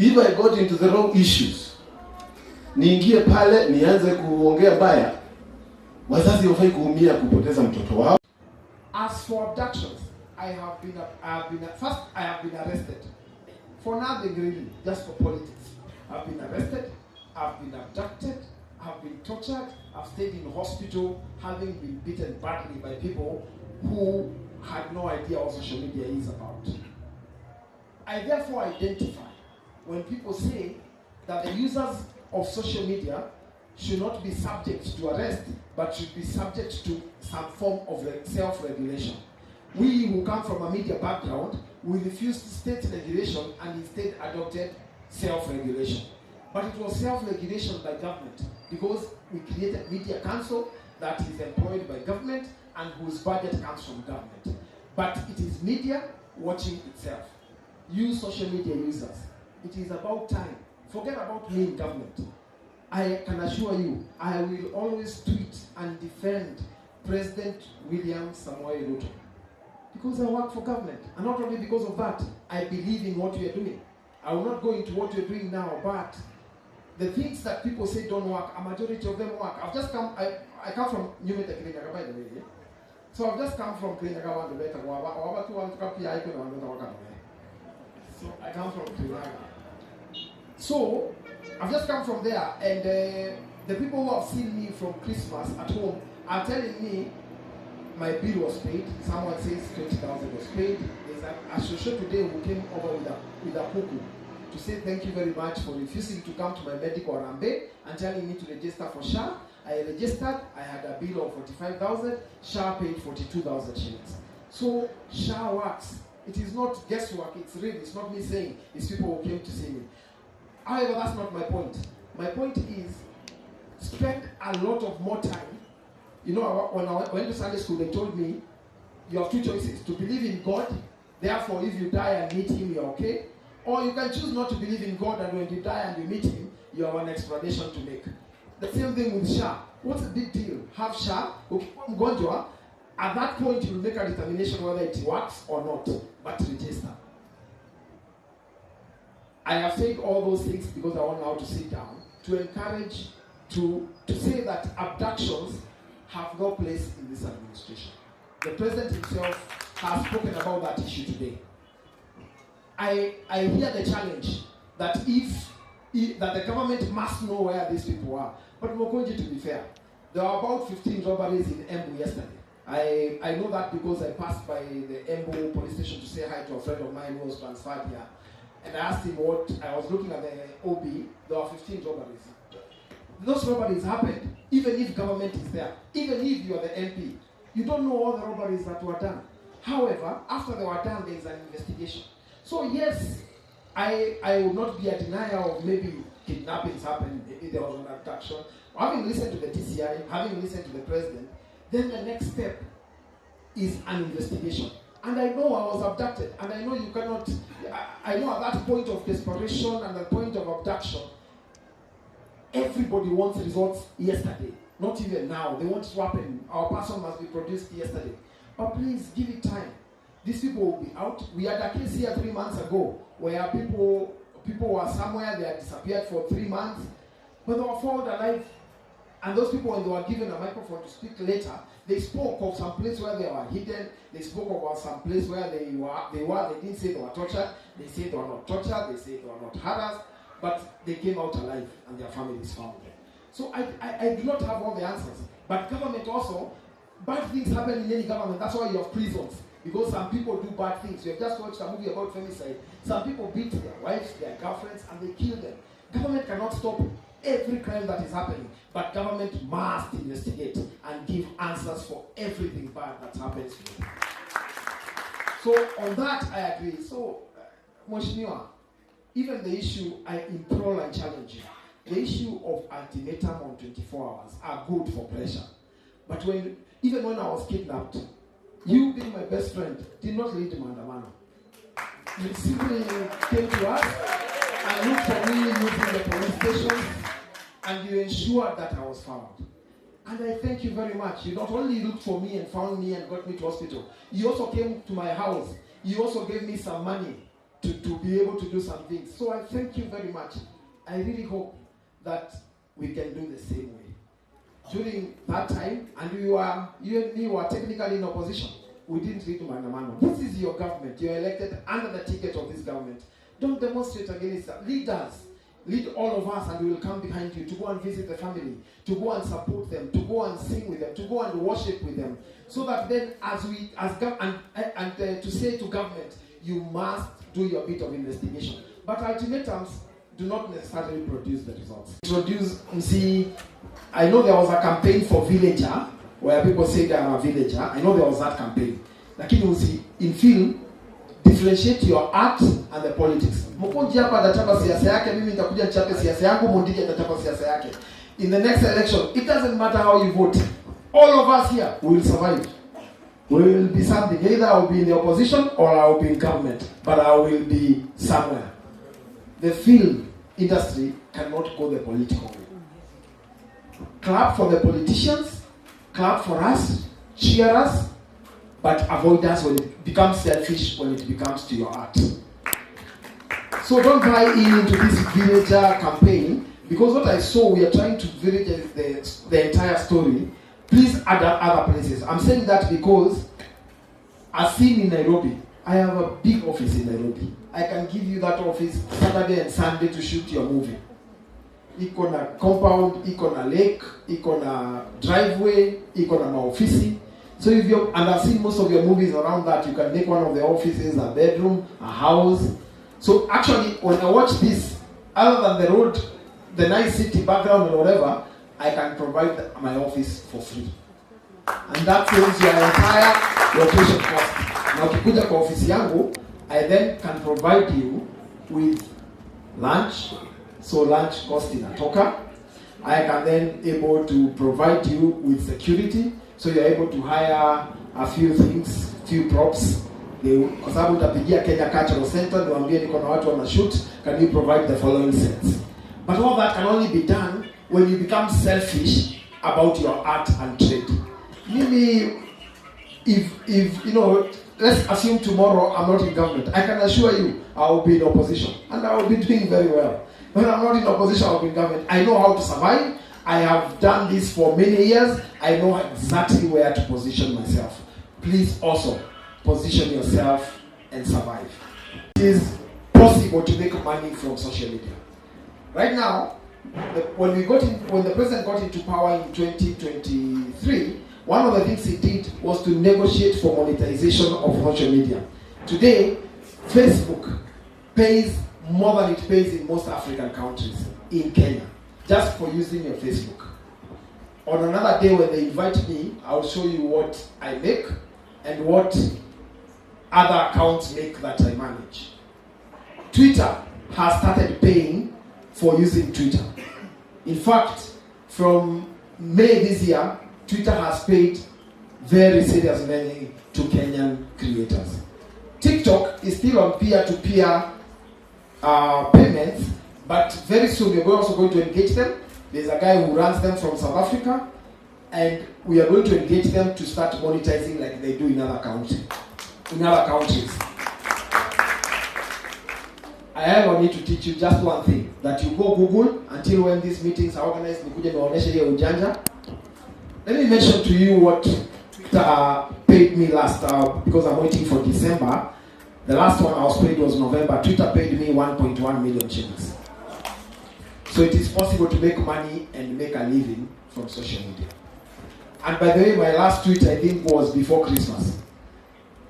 If I got into the wrong issues, niingie pale nianze kuongea mbaya, wazazi wafai kuumia kupoteza mtoto wao. As for abductions, I have been arrested for nothing really, just for politics. I've been arrested, I've been abducted, I've been tortured, I've stayed in hospital having been beaten badly by people who had no idea what social media is about. I therefore identify when people say that the users of social media should not be subject to arrest, but should be subject to some form of self-regulation. We who come from a media background, we refused state regulation and instead adopted self-regulation. But it was self-regulation by government because we created Media Council that is employed by government and whose budget comes from government. But it is media watching itself. You social media users, it is about time. Forget about me in government. I can assure you, I will always tweet and defend President William Samoei Ruto. Because I work for government. And not only because of that, I believe in what we are doing. I will not go into what you're doing now, but the things that people say don't work, a majority of them work. I come from Nyumete Klinyaga, by the way. So I've just come from Klinyaga, so I come from Klinyaga. So I've just come from there, and the people who have seen me from Christmas at home are telling me my bill was paid. Someone says 20,000 was paid. There's an associate today who came over with a puku to say thank you very much for refusing to come to my medical Arambe and telling me to register for SHA. I registered, I had a bill of 45,000, SHA paid 42,000 shillings. So SHA works. It is not guesswork, it's real. It's not me saying, it's people who came to see me. However, that's not my point. My point is, spend a lot of more time. You know, when I went to Sunday school, they told me, you have two choices, to believe in God, therefore if you die and meet him, you're okay. Or you can choose not to believe in God, and when you die and you meet him, you have an explanation to make. The same thing with SHA. What's the big deal? Have SHA, okay, at that point you will make a determination whether it works or not, but register. I have said all those things because I want now to sit down to encourage, to say that abductions have no place in this administration. The president himself has spoken about that issue today. I hear the challenge that that the government must know where these people are. But Mukunji, to be fair, there were about 15 robberies in Embu yesterday. I know that because I passed by the Embu police station to say hi to a friend of mine who was transferred here. And I asked him what, I was looking at the OB, there were 15 robberies. Those robberies happened even if government is there, even if you are the MP. You don't know all the robberies that were done. However, after they were done, there is an investigation. So yes, I would not be a denier of maybe kidnappings happened, maybe there was an abduction. Having listened to the TCI, having listened to the president, then the next step is an investigation. And I know I was abducted, and I know you cannot, I know at that point of desperation and the point of abduction, everybody wants results yesterday, not even now. They want to happen. Our person must be produced yesterday. But please give it time. These people will be out. We had a case here 3 months ago where people were somewhere, they had disappeared for 3 months, but they were found alive. And those people, when they were given a microphone to speak later, they spoke of some place where they were hidden. They spoke about some place where they didn't say they were tortured. They said they were not tortured. They said they were not harassed. But they came out alive and their families found them. So I do not have all the answers. But government also, bad things happen in any government. That's why you have prisons. Because some people do bad things. We have just watched a movie about femicide. Some people beat their wives, their girlfriends, and they kill them. Government cannot stop every crime that is happening, but government must investigate and give answers for everything bad that happens to them. So on that, I agree. So, Mheshimiwa, even the issue, I implore and challenge you. The issue of ultimatum on 24 hours are good for pressure. But even when I was kidnapped, you being my best friend did not lead Mandamano. You simply came to us and looked for me using the police station, and you ensured that I was found. And I thank you very much. You not only looked for me and found me and got me to hospital, you also came to my house. You also gave me some money to be able to do some things. So I thank you very much. I really hope that we can do the same way. During that time, and you and me were technically in opposition. We didn't read Manamano. This is your government. You're elected under the ticket of this government. Don't demonstrate against that. Lead us. Lead all of us, and we will come behind you to go and visit the family, to go and support them, to go and sing with them, to go and worship with them. So that then, to say to government, you must do your bit of investigation. But ultimatums do not necessarily produce the results. I know there was a campaign for villager, where people say I'm a villager. I know there was that campaign. Lakini in film, differentiate your art and the politics. Mukunji hapa atachapa siasa yake, mimi nitakuja nichape siasa yangu, Mundiki atachapa siasa yake. In the next election, it doesn't matter how you vote. All of us here will survive. We will be something. Either I will be in the opposition or I will be in government, but I will be somewhere. The film industry cannot go the political way. Clap for the politicians, clap for us, cheer us, but avoid us when it becomes selfish, when it becomes to your art. So don't buy into this villager campaign, because what I saw, we are trying to village the entire story. Please add up other places. I'm saying that because, as seen in Nairobi, I have a big office in Nairobi. I can give you that office Saturday and Sunday to shoot your movie. Iko na compound, iko na lake, iko na driveway, iko na maofisi. So if you and I've seen most of your movies around that, you can make one of the offices a bedroom, a house. So actually, when I watch this, other than the road, the nice city background or whatever, I can provide my office for free. And that saves your entire location cost. Now ukikuja kwa office yangu, I then can provide you with lunch. So lunch cost inatoka. I can then able to provide you with security. So you're able to hire a few things, few props. Kwa sababu utapigia Kenya Cultural Center, niwaambie niko na watu wana shoot, can you provide the following sets? But all that can only be done when you become selfish about your art and trade. Maybe if you know, let's assume tomorrow I'm not in government. I can assure you I will be in opposition and I will be doing very well. When I'm not in opposition, I will be in government. I know how to survive. I have done this for many years. I know exactly where to position myself. Please also position yourself and survive. It is possible to make money from social media. Right now, when the president got into power in 2023, one of the things he did was to negotiate for monetization of social media. Today, Facebook pays more than it pays in most African countries, in Kenya, just for using your Facebook. On another day when they invite me, I'll show you what I make and what other accounts make that I manage. Twitter has started paying for using Twitter. In fact, from May this year, Twitter has paid very serious money to Kenyan creators. TikTok is still on peer-to-peer payments, but very soon we're also going to engage them. There's a guy who runs them from South Africa, and we are going to engage them to start monetizing like they do in other countries. I need to teach you just one thing, that you go Google until when these meetings are organized. Let me mention to you what paid me last, because I'm waiting for December. The last one I was paid was November. Twitter paid me 1.1 million shillings. So it is possible to make money and make a living from social media. And by the way, my last tweet I think was before Christmas.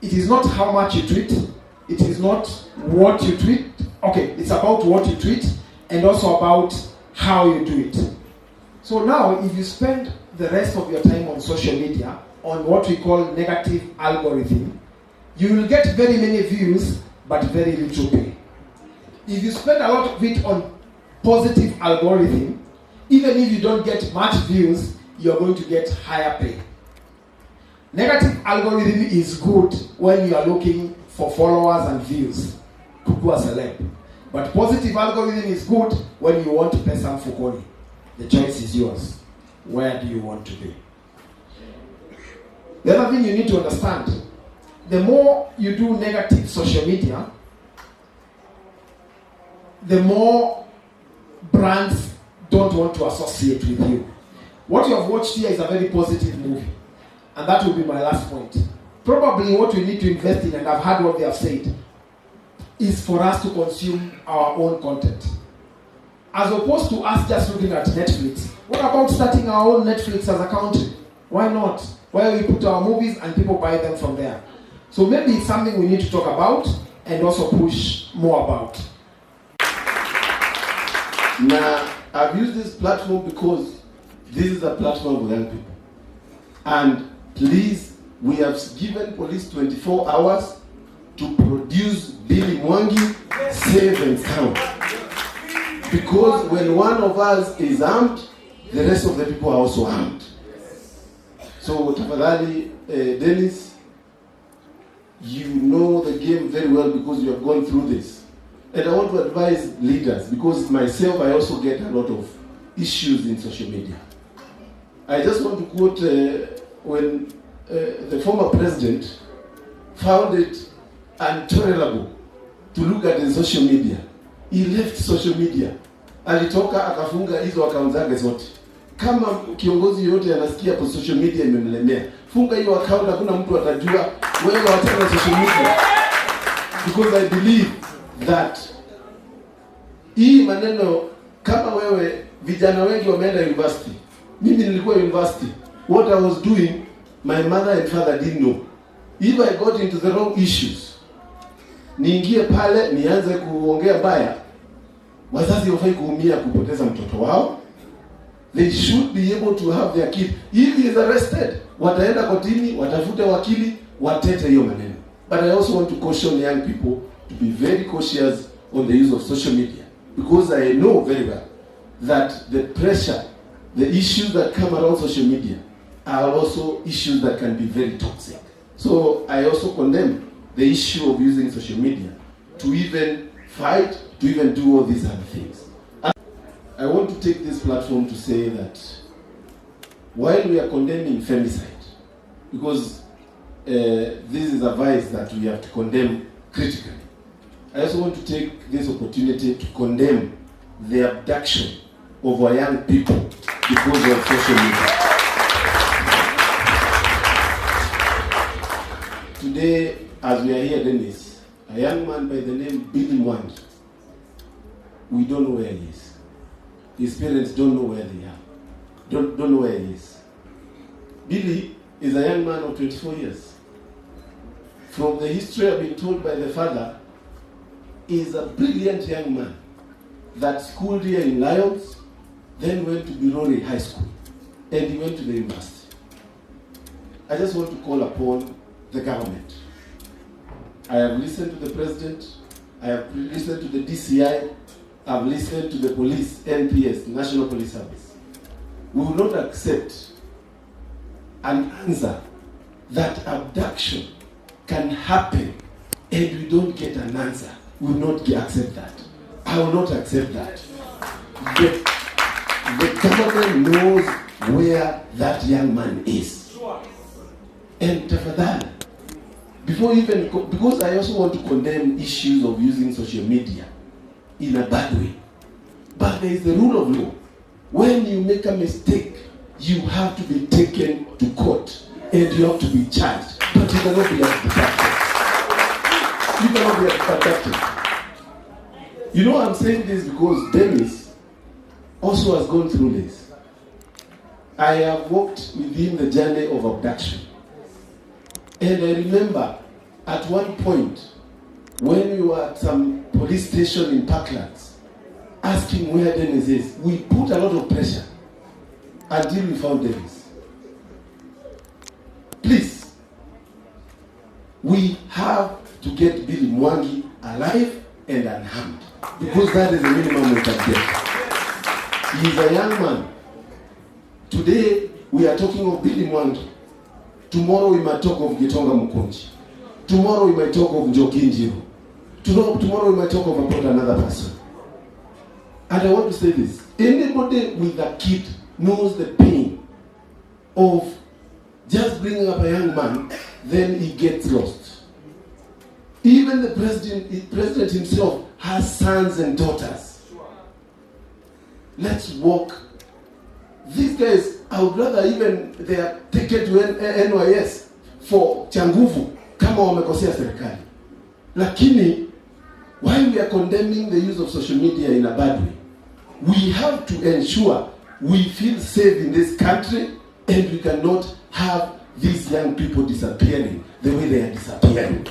It is not how much you tweet. It is not what you tweet. Okay, it's about what you tweet and also about how you do it. So now, if you spend the rest of your time on social media on what we call negative algorithm, you will get very many views but very little pay. If you spend a lot of it on positive algorithm, even if you don't get much views, you're going to get higher pay. Negative algorithm is good when you are looking for followers and views, kukua celeb. But positive algorithm is good when you want to pay some fukoni. The choice is yours. Where do you want to be? The other thing you need to understand, the more you do negative social media, the more brands don't want to associate with you. What you have watched here is a very positive movie. And that will be my last point. Probably what we need to invest in, and I've heard what they have said, is for us to consume our own content. As opposed to us just looking at Netflix. What about starting our own Netflix as a country? Why not? Where we put our movies and people buy them from there. So maybe it's something we need to talk about and also push more about. Now, I've used this platform because this is a platform for young people. And please, we have given police 24 hours to produce Billy Mwangi, save and sound. Because when one of us is armed, the rest of the people are also armed. So, tafadhali, Dennis, you know the game very well because you have gone through this. And I want to advise leaders, because myself, I also get a lot of issues in social media. I just want to quote when the former president found it intolerable to look at the social media. He left social media. Alitoka akafunga hizo account zake zote. Kama kiongozi yote anasikia kwa social media imemlemea, funga hiyo account, hakuna mtu atajua wewe wataka social media. Because I believe that hii maneno, kama wewe, vijana wengi wameenda university. Mimi nilikuwa university. What I was doing, my mother and father didn't know. If I got into the wrong issues, niingie pale nianze kuongea baya, wazazi wafai kuumia kupoteza mtoto wao. They should be able to have their kid. If he is arrested, wataenda kotini, watafute wakili, watete hiyo maneno. But I also want to caution young people to be very cautious on the use of social media. Because I know very well that the pressure, the issues that come around social media are also issues that can be very toxic. So I also condemn the issue of using social media to even fight, to even do all these other things. I want to take this platform to say that while we are condemning femicide, because this is a vice that we have to condemn critically, I also want to take this opportunity to condemn the abduction of our young people because of social media. Today, as we are here, Dennis, a young man by the name Billy Mwangi, we don't know where he is. His parents don't know where they are. Don't know where he is. Billy is a young man of 24 years. From the history I've been told by the father, he is a brilliant young man that schooled here in Lyons, then went to Birori High School, and he went to the university. I just want to call upon the government. I have listened to the president, I have listened to the DCI, I've listened to the police, NPS, National Police Service. We will not accept an answer that abduction can happen and we don't get an answer. We will not accept that. I will not accept that. The government knows where that young man is. And tafadhali, because I also want to condemn issues of using social media in a bad way. But there is the rule of law. When you make a mistake, you have to be taken to court and you have to be charged. But you cannot be abducted. You cannot be abducted. You know I'm saying this because Dennis also has gone through this. I have walked with him the journey of abduction. And I remember at one point when we were at some police station in Parklands asking where Dennis is, we put a lot of pressure until we found Dennis. Please, we have to get Billy Mwangi alive and unharmed, because that is the minimum we can get. He is a young man. Today we are talking of Billy Mwangi. Tomorrow we might talk of Gitonga Mukunji. Tomorrow we might talk of Njokinji. Tomorrow we might talk about another person. And I want to say this. Anybody with a kid knows the pain of just bringing up a young man, then he gets lost. Even the president himself has sons and daughters. Let's work. These guys, I would rather even they are taken to NYS for changuvu kama wamekosea serikali. Lakini while we are condemning the use of social media in a bad way, we have to ensure we feel safe in this country, and we cannot have these young people disappearing the way they are disappearing.